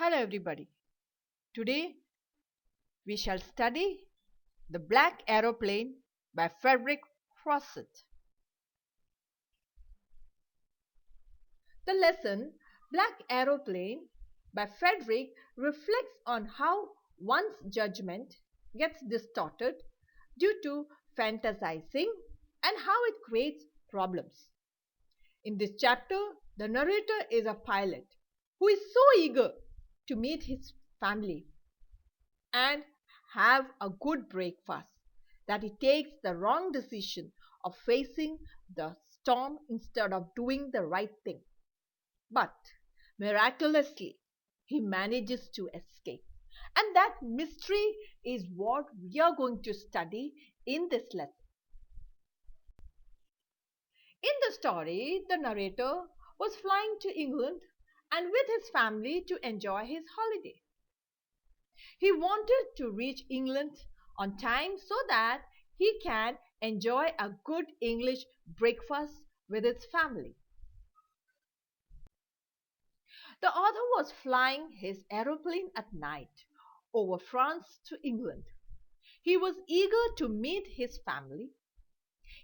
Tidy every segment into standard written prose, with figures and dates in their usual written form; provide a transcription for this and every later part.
Hello everybody. Today we shall study The Black Aeroplane by Frederick FORSYTH. The lesson Black Aeroplane by Frederick reflects on how one's judgment gets distorted due to fantasizing and how it creates problems. In this chapter, the narrator is a pilot who is so eager to meet his family and have a good breakfast that he takes the wrong decision of facing the storm instead of doing the right thing. But miraculously, he manages to escape. And that mystery is what we are going to study in this lesson. In the story, the narrator was flying to England and with his family to enjoy his holiday. He wanted to reach England on time so that he can enjoy a good English breakfast with his family. The author was flying his aeroplane at night over France to England. He was eager to meet his family.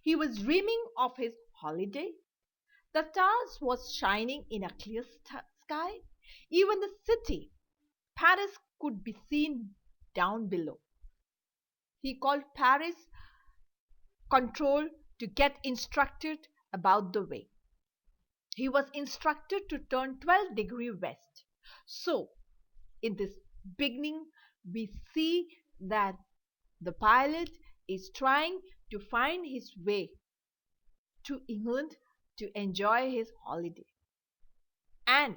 He was dreaming of his holiday. The stars was shining in a clear sky. Even the city, Paris, could be seen down below. He called Paris control to get instructed about the way. He was instructed to turn 12 degrees west. So, in this beginning, we see that the pilot is trying to find his way to England to enjoy his holiday. And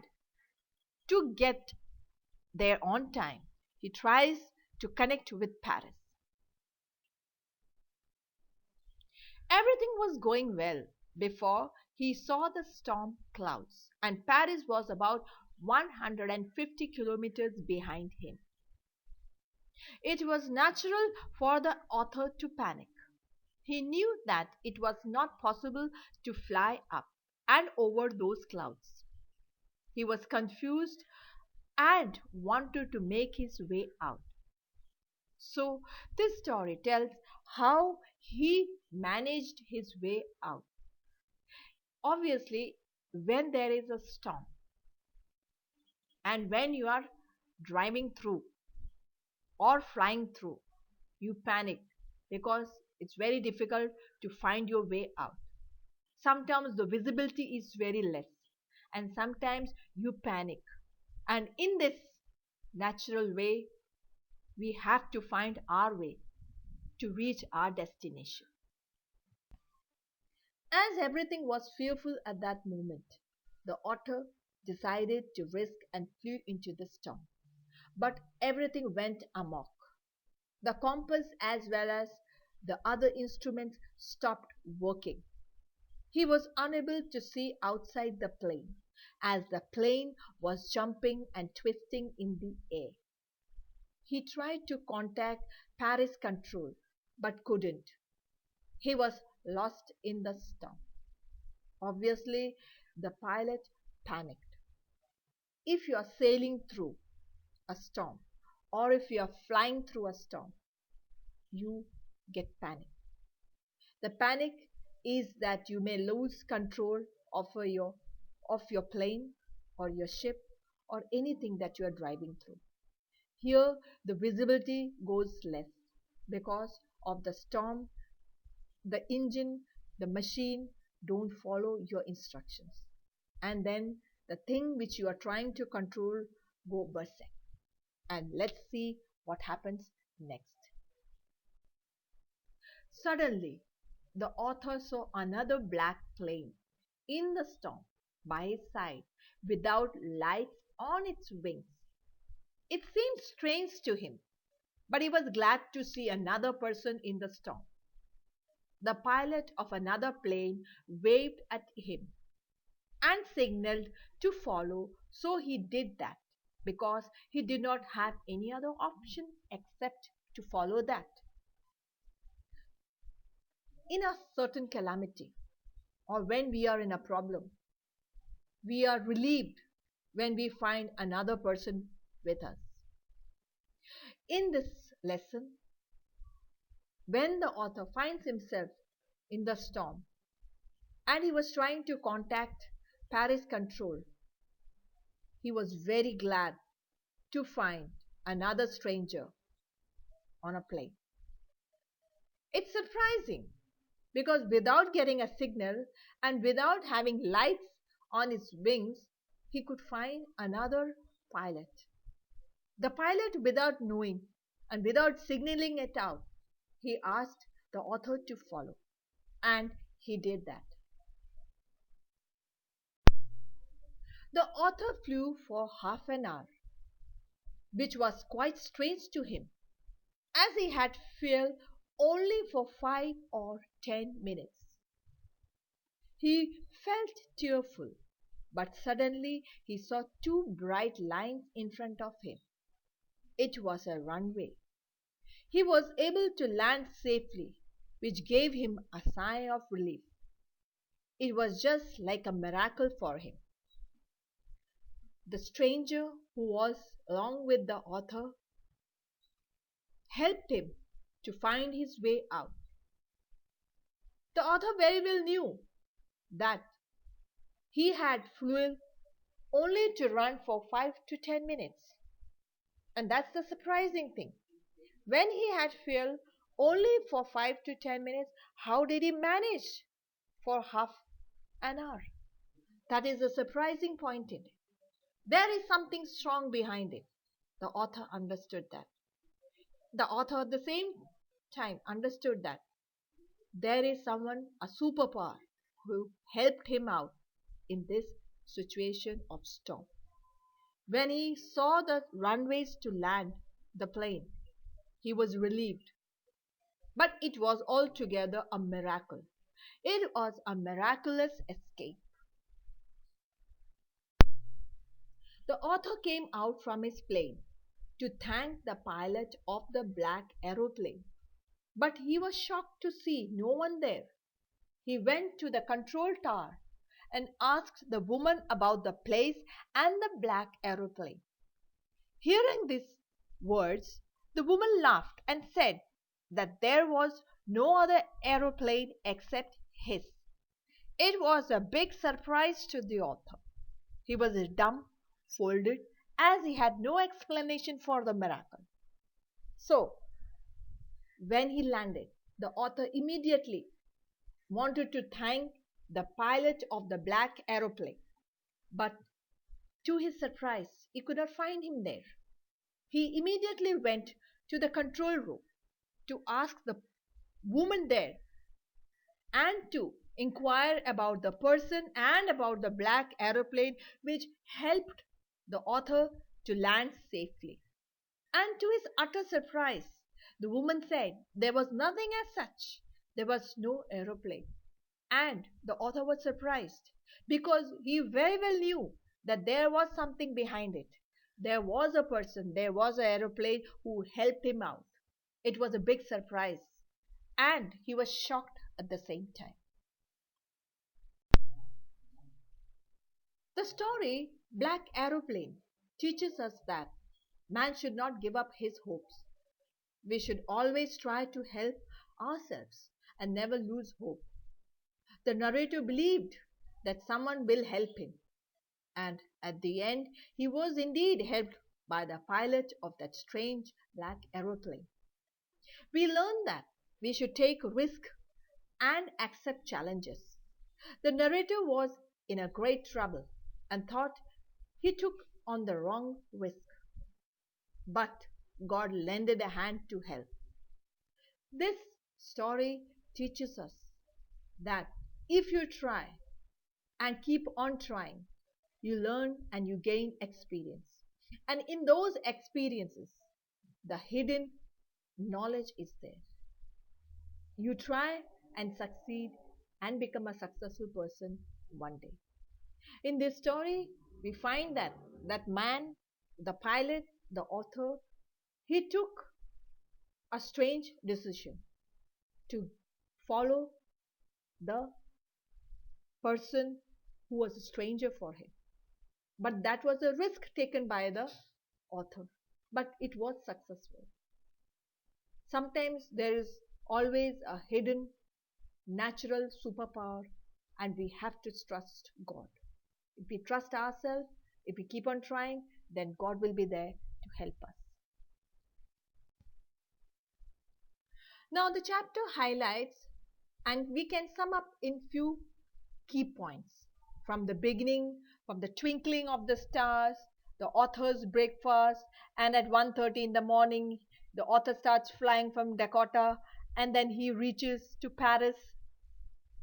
to get there on time, he tries to connect with Paris. Everything was going well before he saw the storm clouds, and Paris was about 150 kilometers behind him. It was natural for the author to panic. He knew that it was not possible to fly up and over those clouds. He was confused and wanted to make his way out. So, this story tells how he managed his way out. Obviously, when there is a storm and when you are driving through or flying through, you panic because it's very difficult to find your way out. Sometimes the visibility is very less and sometimes you panic. And in this natural way, we have to find our way to reach our destination. As everything was fearful at that moment, the author decided to risk and flew into the storm. But everything went amok. The compass as well as the other instruments stopped working. He was unable to see outside the plane as the plane was jumping and twisting in the air. He tried to contact Paris control but couldn't. He was lost in the storm. Obviously, the pilot panicked. If you are sailing through a storm or if you are flying through a storm, you get panic. The panic is that you may lose control of your plane or your ship or anything that you are driving through. Here the visibility goes less because of the storm. The engine, the machine don't follow your instructions, and then the thing which you are trying to control go berserk. And let's see what happens next. Suddenly, the author saw another black plane in the storm by his side without lights on its wings. It seemed strange to him, but he was glad to see another person in the storm. The pilot of another plane waved at him and signaled to follow, so he did that because he did not have any other option except to follow that. In a certain calamity or when we are in a problem, we are relieved when we find another person with us. In this lesson, when the author finds himself in the storm and he was trying to contact Paris control, he was very glad to find another stranger on a plane. It's surprising because without getting a signal and without having lights on his wings, he could find another pilot. The pilot, without knowing and without signaling it out, he asked the author to follow, and he did that. The author flew for half an hour, which was quite strange to him, as he had fuel only for 5 or 10 minutes. He felt tearful, but suddenly he saw two bright lines in front of him. It was a runway. He was able to land safely, which gave him a sigh of relief. It was just like a miracle for him. The stranger who was along with the author helped him to find his way out. The author very well knew that he had fuel only to run for 5 to 10 minutes. And that's the surprising thing. When he had fuel only for 5 to 10 minutes, how did he manage for half an hour? That is a surprising point in it. There is something strong behind it. The author understood that. The author at the same time understood that there is someone, a superpower, who helped him out in this situation of storm. When he saw the runways to land the plane, he was relieved. But it was altogether a miracle. It was a miraculous escape. The author came out from his plane to thank the pilot of the Black Aeroplane. But he was shocked to see no one there. He went to the control tower and asked the woman about the place and the Black Aeroplane. Hearing these words, the woman laughed and said that there was no other aeroplane except his. It was a big surprise to the author. He was dumbfounded as he had no explanation for the miracle. So, when he landed, the author immediately wanted to thank the pilot of the Black Aeroplane. But to his surprise, he could not find him there. He immediately went to the control room to ask the woman there and to inquire about the person and about the Black Aeroplane, which helped the author to land safely. And to his utter surprise, the woman said there was nothing as such. There was no aeroplane. And the author was surprised because he very well knew that there was something behind it. There was a person, there was an aeroplane who helped him out. It was a big surprise. And he was shocked at the same time. The story Black Aeroplane teaches us that man should not give up his hopes. We should always try to help ourselves and never lose hope. The narrator believed that someone will help him, and at the end he was indeed helped by the pilot of that strange black aeroplane. We learned that we should take risk and accept challenges. The narrator was in a great trouble and thought he took on the wrong risk. But God lended a hand to help. This story teaches us that if you try and keep on trying, you learn and you gain experience. And in those experiences, the hidden knowledge is there. You try and succeed and become a successful person one day. In this story, we find that man, the pilot, the author, he took a strange decision to follow the person who was a stranger for him. But that was a risk taken by the author, but it was successful. Sometimes there is always a hidden natural superpower, and we have to trust God. If we trust ourselves, if we keep on trying, then God will be there to help us. Now, the chapter highlights, and we can sum up in few key points. From the beginning, from the twinkling of the stars, the author's breakfast, and at 1:30 in the morning, the author starts flying from Dakota, and then he reaches to Paris,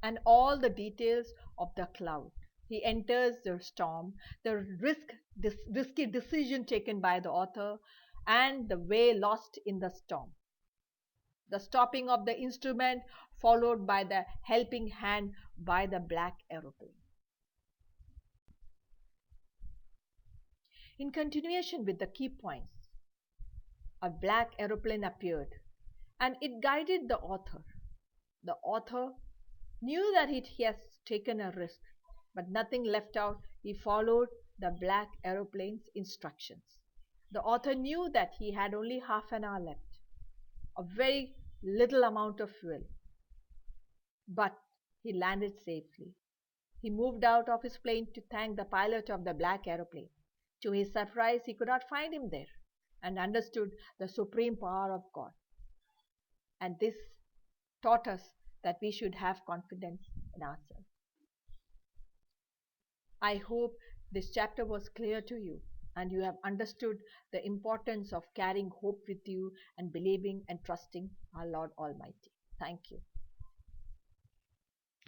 and all the details of the cloud. He enters the storm, the risky decision taken by the author, and the way lost in the storm. The stopping of the instrument, followed by the helping hand by the Black Aeroplane. In continuation with the key points, a black aeroplane appeared, and it guided the author. The author knew that he has taken a risk, but nothing left out. He followed the black aeroplane's instructions. The author knew that he had only half an hour left, a very little amount of fuel, but he landed safely. He moved out of his plane to thank the pilot of the black aeroplane. To his surprise, he could not find him there, and understood the supreme power of God. And this taught us that we should have confidence in ourselves. I hope this chapter was clear to you, and you have understood the importance of carrying hope with you and believing and trusting our Lord Almighty. Thank you.